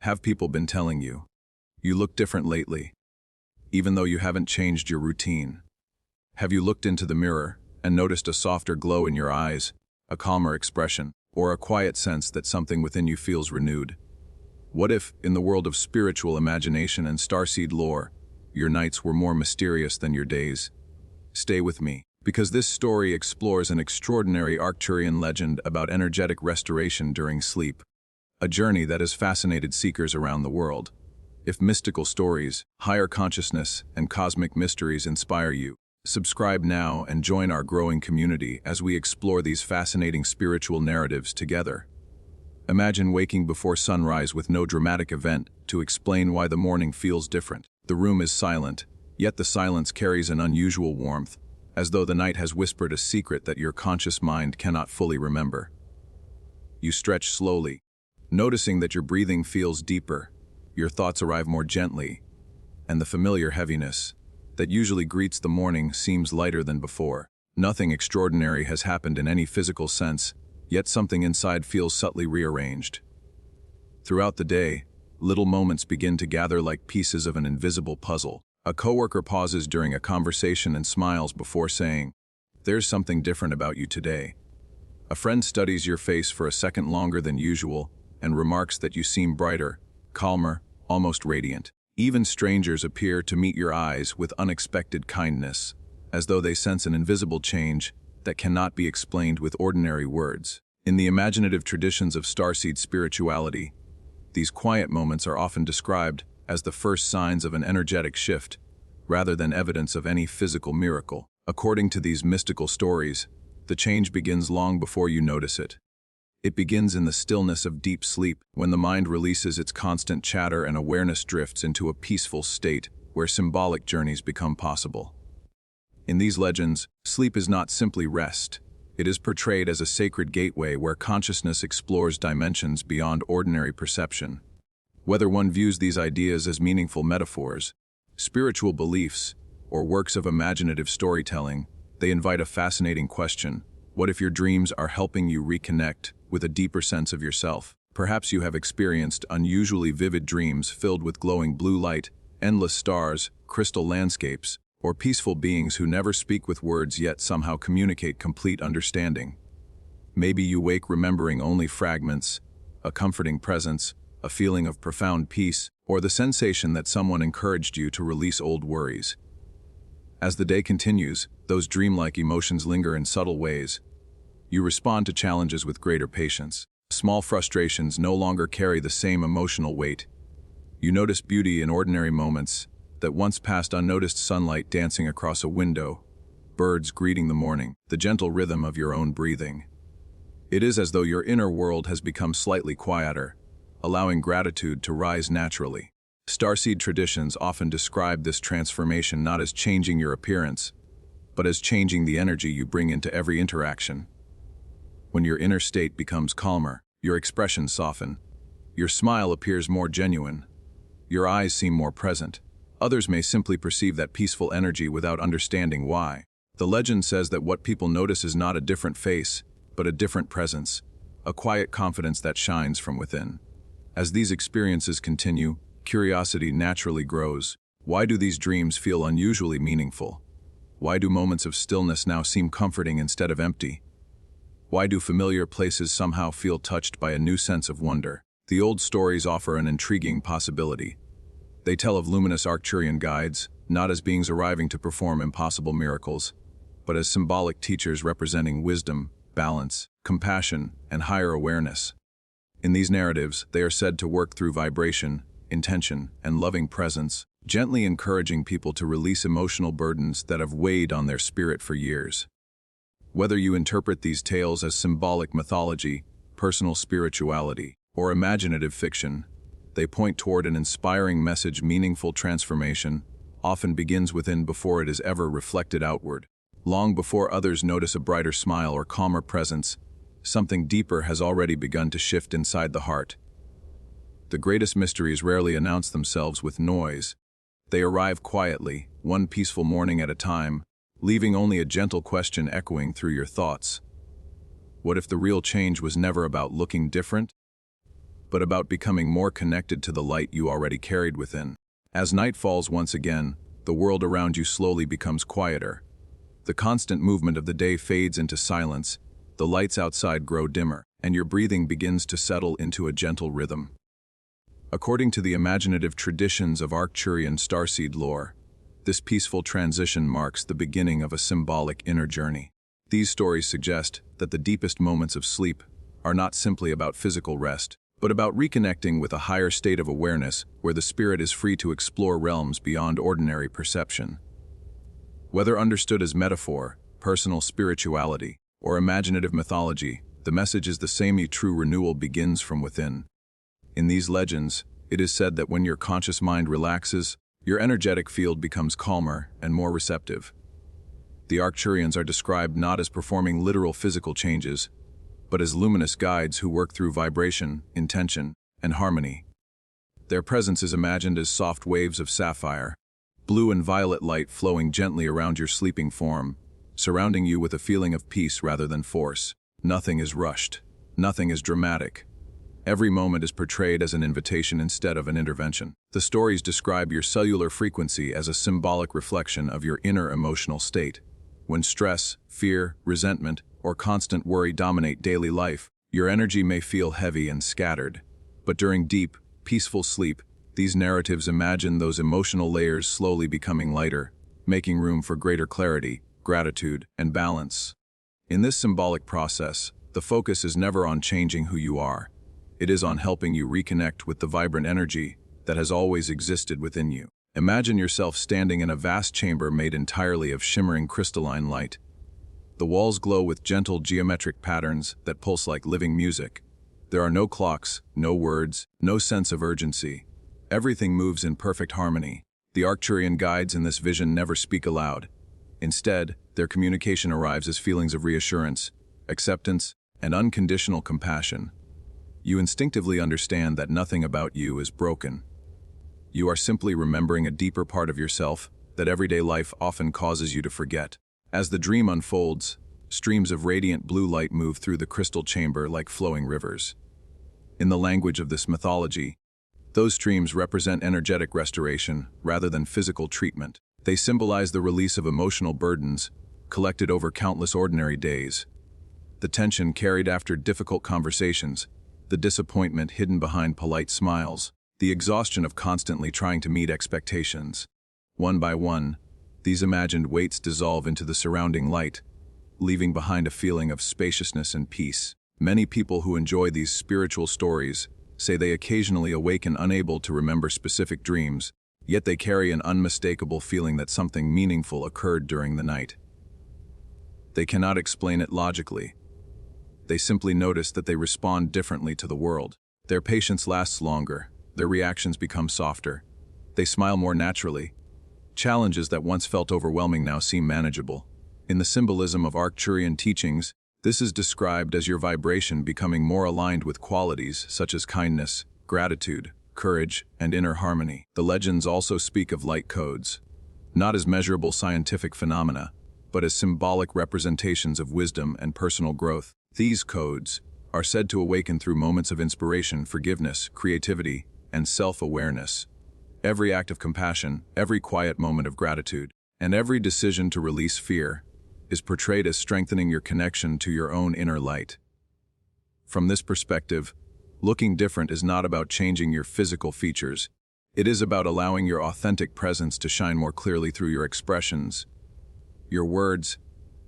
Have people been telling you, you look different lately, even though you haven't changed your routine? Have you looked into the mirror and noticed a softer glow in your eyes, a calmer expression, or a quiet sense that something within you feels renewed? What if, in the world of spiritual imagination and starseed lore, your nights were more mysterious than your days? Stay with me, because this story explores an extraordinary Arcturian legend about energetic restoration during sleep, a journey that has fascinated seekers around the world. If mystical stories, higher consciousness, and cosmic mysteries inspire you, subscribe now and join our growing community as we explore these fascinating spiritual narratives together. Imagine waking before sunrise with no dramatic event to explain why the morning feels different. The room is silent, yet the silence carries an unusual warmth, as though the night has whispered a secret that your conscious mind cannot fully remember. You stretch slowly, noticing that your breathing feels deeper, your thoughts arrive more gently, and the familiar heaviness that usually greets the morning seems lighter than before. Nothing extraordinary has happened in any physical sense, yet something inside feels subtly rearranged. Throughout the day, little moments begin to gather like pieces of an invisible puzzle. A coworker pauses during a conversation and smiles before saying, "There's something different about you today." A friend studies your face for a second longer than usual and remarks that you seem brighter, calmer, almost radiant. Even strangers appear to meet your eyes with unexpected kindness, as though they sense an invisible change that cannot be explained with ordinary words. In the imaginative traditions of starseed spirituality, these quiet moments are often described as the first signs of an energetic shift, rather than evidence of any physical miracle. According to these mystical stories, the change begins long before you notice it. It begins in the stillness of deep sleep, when the mind releases its constant chatter and awareness drifts into a peaceful state where symbolic journeys become possible. In these legends, sleep is not simply rest. It is portrayed as a sacred gateway where consciousness explores dimensions beyond ordinary perception. Whether one views these ideas as meaningful metaphors, spiritual beliefs, or works of imaginative storytelling, they invite a fascinating question. What if your dreams are helping you reconnect with a deeper sense of yourself? Perhaps you have experienced unusually vivid dreams filled with glowing blue light, endless stars, crystal landscapes, or peaceful beings who never speak with words yet somehow communicate complete understanding. Maybe you wake remembering only fragments, a comforting presence, a feeling of profound peace, or the sensation that someone encouraged you to release old worries. As the day continues, those dreamlike emotions linger in subtle ways. You respond to challenges with greater patience. Small frustrations no longer carry the same emotional weight. You notice beauty in ordinary moments that once passed unnoticed: sunlight dancing across a window, birds greeting the morning, the gentle rhythm of your own breathing. It is as though your inner world has become slightly quieter, allowing gratitude to rise naturally. Starseed traditions often describe this transformation not as changing your appearance, but as changing the energy you bring into every interaction. When your inner state becomes calmer, your expressions soften, your smile appears more genuine, your eyes seem more present. Others may simply perceive that peaceful energy without understanding why. The legend says that what people notice is not a different face, but a different presence, a quiet confidence that shines from within. As these experiences continue, curiosity naturally grows. Why do these dreams feel unusually meaningful? Why do moments of stillness now seem comforting instead of empty? Why do familiar places somehow feel touched by a new sense of wonder? The old stories offer an intriguing possibility. They tell of luminous Arcturian guides, not as beings arriving to perform impossible miracles, but as symbolic teachers representing wisdom, balance, compassion, and higher awareness. In these narratives, they are said to work through vibration, intention, and loving presence, gently encouraging people to release emotional burdens that have weighed on their spirit for years. Whether you interpret these tales as symbolic mythology, personal spirituality, or imaginative fiction, they point toward an inspiring message. Meaningful transformation often begins within before it is ever reflected outward. Long before others notice a brighter smile or calmer presence, something deeper has already begun to shift inside the heart. The greatest mysteries rarely announce themselves with noise. They arrive quietly, one peaceful morning at a time, leaving only a gentle question echoing through your thoughts. What if the real change was never about looking different, but about becoming more connected to the light you already carried within. As night falls once again, the world around you slowly becomes quieter. The constant movement of the day fades into silence, the lights outside grow dimmer, and your breathing begins to settle into a gentle rhythm. According to the imaginative traditions of Arcturian Starseed lore, this peaceful transition marks the beginning of a symbolic inner journey. These stories suggest that the deepest moments of sleep are not simply about physical rest, but about reconnecting with a higher state of awareness where the spirit is free to explore realms beyond ordinary perception. Whether understood as metaphor, personal spirituality, or imaginative mythology, the message is the same: true renewal begins from within. In these legends, it is said that when your conscious mind relaxes, your energetic field becomes calmer and more receptive. The Arcturians are described not as performing literal physical changes, but as luminous guides who work through vibration, intention, and harmony. Their presence is imagined as soft waves of sapphire, blue and violet light flowing gently around your sleeping form, surrounding you with a feeling of peace rather than force. Nothing is rushed. Nothing is dramatic. Every moment is portrayed as an invitation instead of an intervention. The stories describe your cellular frequency as a symbolic reflection of your inner emotional state. When stress, fear, resentment, or constant worry dominate daily life, your energy may feel heavy and scattered. But during deep, peaceful sleep, these narratives imagine those emotional layers slowly becoming lighter, making room for greater clarity, gratitude, and balance. In this symbolic process, the focus is never on changing who you are. It is on helping you reconnect with the vibrant energy that has always existed within you. Imagine yourself standing in a vast chamber made entirely of shimmering crystalline light. The walls glow with gentle geometric patterns that pulse like living music. There are no clocks, no words, no sense of urgency. Everything moves in perfect harmony. The Arcturian guides in this vision never speak aloud. Instead, their communication arrives as feelings of reassurance, acceptance, and unconditional compassion. You instinctively understand that nothing about you is broken. You are simply remembering a deeper part of yourself that everyday life often causes you to forget. As the dream unfolds, streams of radiant blue light move through the crystal chamber like flowing rivers. In the language of this mythology, those streams represent energetic restoration rather than physical treatment. They symbolize the release of emotional burdens collected over countless ordinary days. The tension carried after difficult conversations, the disappointment hidden behind polite smiles, the exhaustion of constantly trying to meet expectations. One by one, these imagined weights dissolve into the surrounding light, leaving behind a feeling of spaciousness and peace. Many people who enjoy these spiritual stories say they occasionally awaken unable to remember specific dreams, yet they carry an unmistakable feeling that something meaningful occurred during the night. They cannot explain it logically. They simply notice that they respond differently to the world. Their patience lasts longer, their reactions become softer. They smile more naturally. Challenges that once felt overwhelming now seem manageable. In the symbolism of Arcturian teachings, this is described as your vibration becoming more aligned with qualities such as kindness, gratitude, courage, and inner harmony. The legends also speak of light codes, not as measurable scientific phenomena, but as symbolic representations of wisdom and personal growth. These codes are said to awaken through moments of inspiration, forgiveness, creativity, and self-awareness. Every act of compassion, every quiet moment of gratitude, and every decision to release fear is portrayed as strengthening your connection to your own inner light. From this perspective, looking different is not about changing your physical features. It is about allowing your authentic presence to shine more clearly through your expressions, your words,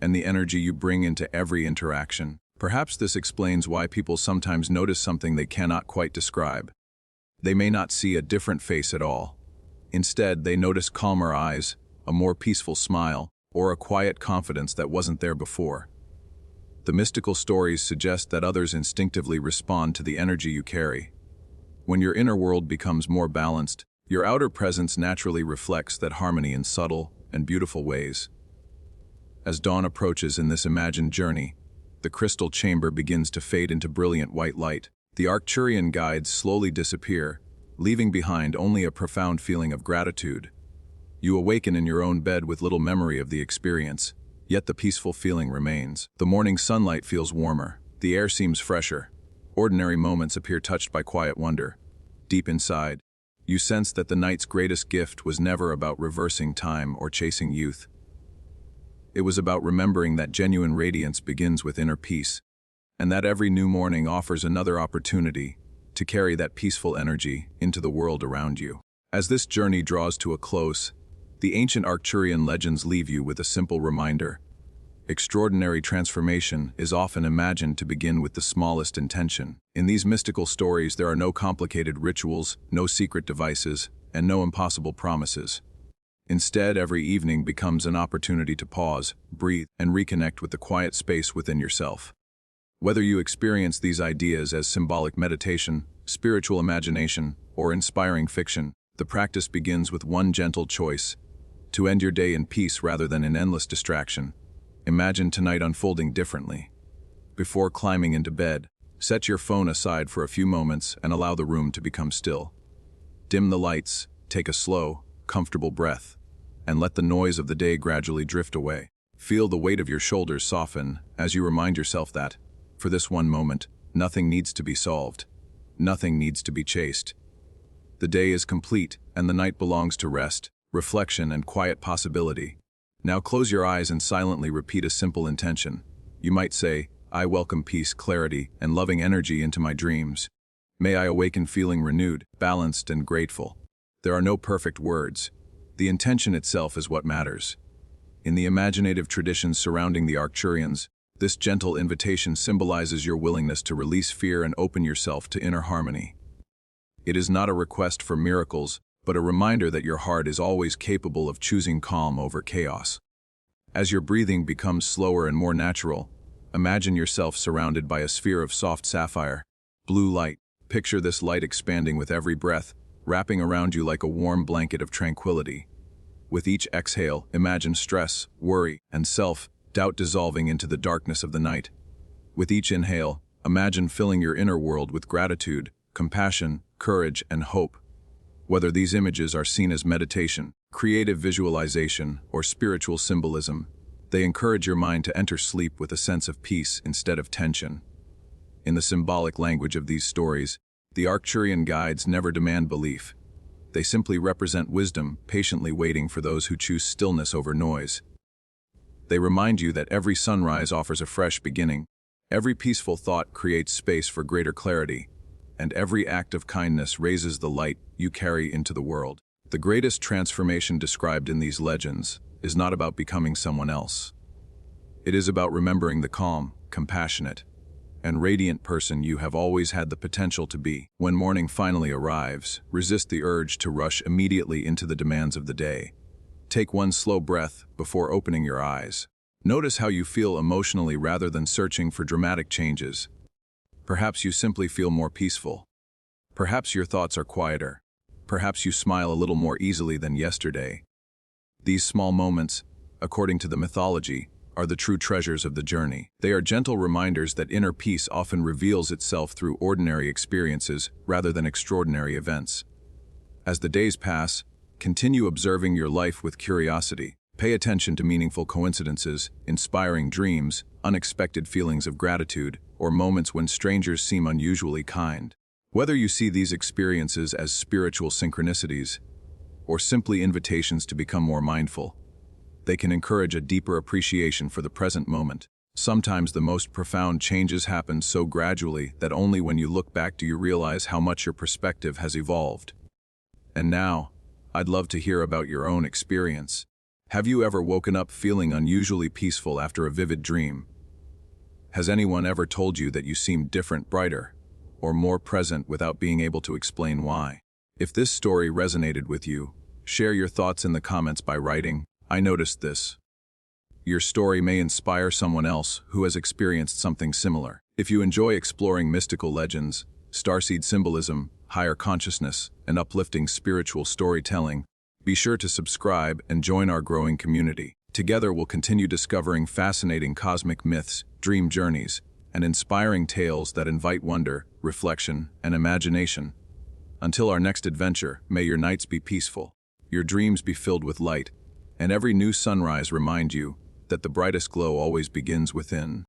and the energy you bring into every interaction. Perhaps this explains why people sometimes notice something they cannot quite describe. They may not see a different face at all. Instead, they notice calmer eyes, a more peaceful smile, or a quiet confidence that wasn't there before. The mystical stories suggest that others instinctively respond to the energy you carry. When your inner world becomes more balanced, your outer presence naturally reflects that harmony in subtle and beautiful ways. As dawn approaches in this imagined journey, the crystal chamber begins to fade into brilliant white light. The Arcturian guides slowly disappear, leaving behind only a profound feeling of gratitude. You awaken in your own bed with little memory of the experience, yet the peaceful feeling remains. The morning sunlight feels warmer, the air seems fresher. Ordinary moments appear touched by quiet wonder. Deep inside, you sense that the night's greatest gift was never about reversing time or chasing youth. It was about remembering that genuine radiance begins with inner peace, and that every new morning offers another opportunity to carry that peaceful energy into the world around you. As this journey draws to a close, the ancient Arcturian legends leave you with a simple reminder. Extraordinary transformation is often imagined to begin with the smallest intention. In these mystical stories, there are no complicated rituals, no secret devices, and no impossible promises. Instead, every evening becomes an opportunity to pause, breathe, and reconnect with the quiet space within yourself. Whether you experience these ideas as symbolic meditation, spiritual imagination, or inspiring fiction, the practice begins with one gentle choice: to end your day in peace rather than in endless distraction. Imagine tonight unfolding differently. Before climbing into bed, set your phone aside for a few moments and allow the room to become still. Dim the lights, take a slow, comfortable breath, and let the noise of the day gradually drift away. Feel the weight of your shoulders soften as you remind yourself that, for this one moment, nothing needs to be solved. Nothing needs to be chased. The day is complete, and the night belongs to rest, reflection, and quiet possibility. Now close your eyes and silently repeat a simple intention. You might say, "I welcome peace, clarity, and loving energy into my dreams. May I awaken feeling renewed, balanced, and grateful." There are no perfect words. The intention itself is what matters. In the imaginative traditions surrounding the Arcturians, this gentle invitation symbolizes your willingness to release fear and open yourself to inner harmony. It is not a request for miracles, but a reminder that your heart is always capable of choosing calm over chaos. As your breathing becomes slower and more natural, imagine yourself surrounded by a sphere of soft sapphire, blue light. Picture this light expanding with every breath, wrapping around you like a warm blanket of tranquility. With each exhale, imagine stress, worry, and self-doubt dissolving into the darkness of the night. With each inhale, imagine filling your inner world with gratitude, compassion, courage, and hope. Whether these images are seen as meditation, creative visualization, or spiritual symbolism, they encourage your mind to enter sleep with a sense of peace instead of tension. In the symbolic language of these stories, the Arcturian guides never demand belief. They simply represent wisdom, patiently waiting for those who choose stillness over noise. They remind you that every sunrise offers a fresh beginning, every peaceful thought creates space for greater clarity, and every act of kindness raises the light you carry into the world. The greatest transformation described in these legends is not about becoming someone else. It is about remembering the calm, compassionate, and radiant person you have always had the potential to be. When morning finally arrives, resist the urge to rush immediately into the demands of the day. Take one slow breath before opening your eyes. Notice how you feel emotionally rather than searching for dramatic changes. Perhaps you simply feel more peaceful. Perhaps your thoughts are quieter. Perhaps you smile a little more easily than yesterday. These small moments, according to the mythology, are the true treasures of the journey. They are gentle reminders that inner peace often reveals itself through ordinary experiences rather than extraordinary events. As the days pass, continue observing your life with curiosity. Pay attention to meaningful coincidences, inspiring dreams, unexpected feelings of gratitude, or moments when strangers seem unusually kind. Whether you see these experiences as spiritual synchronicities or simply invitations to become more mindful, they can encourage a deeper appreciation for the present moment. Sometimes the most profound changes happen so gradually that only when you look back do you realize how much your perspective has evolved. And now, I'd love to hear about your own experience. Have you ever woken up feeling unusually peaceful after a vivid dream? Has anyone ever told you that you seem different, brighter, or more present without being able to explain why? If this story resonated with you, share your thoughts in the comments by writing, "I noticed this." Your story may inspire someone else who has experienced something similar. If you enjoy exploring mystical legends, starseed symbolism, higher consciousness, and uplifting spiritual storytelling, be sure to subscribe and join our growing community. Together we'll continue discovering fascinating cosmic myths, dream journeys, and inspiring tales that invite wonder, reflection, and imagination. Until our next adventure, may your nights be peaceful, your dreams be filled with light, and every new sunrise remind you that the brightest glow always begins within.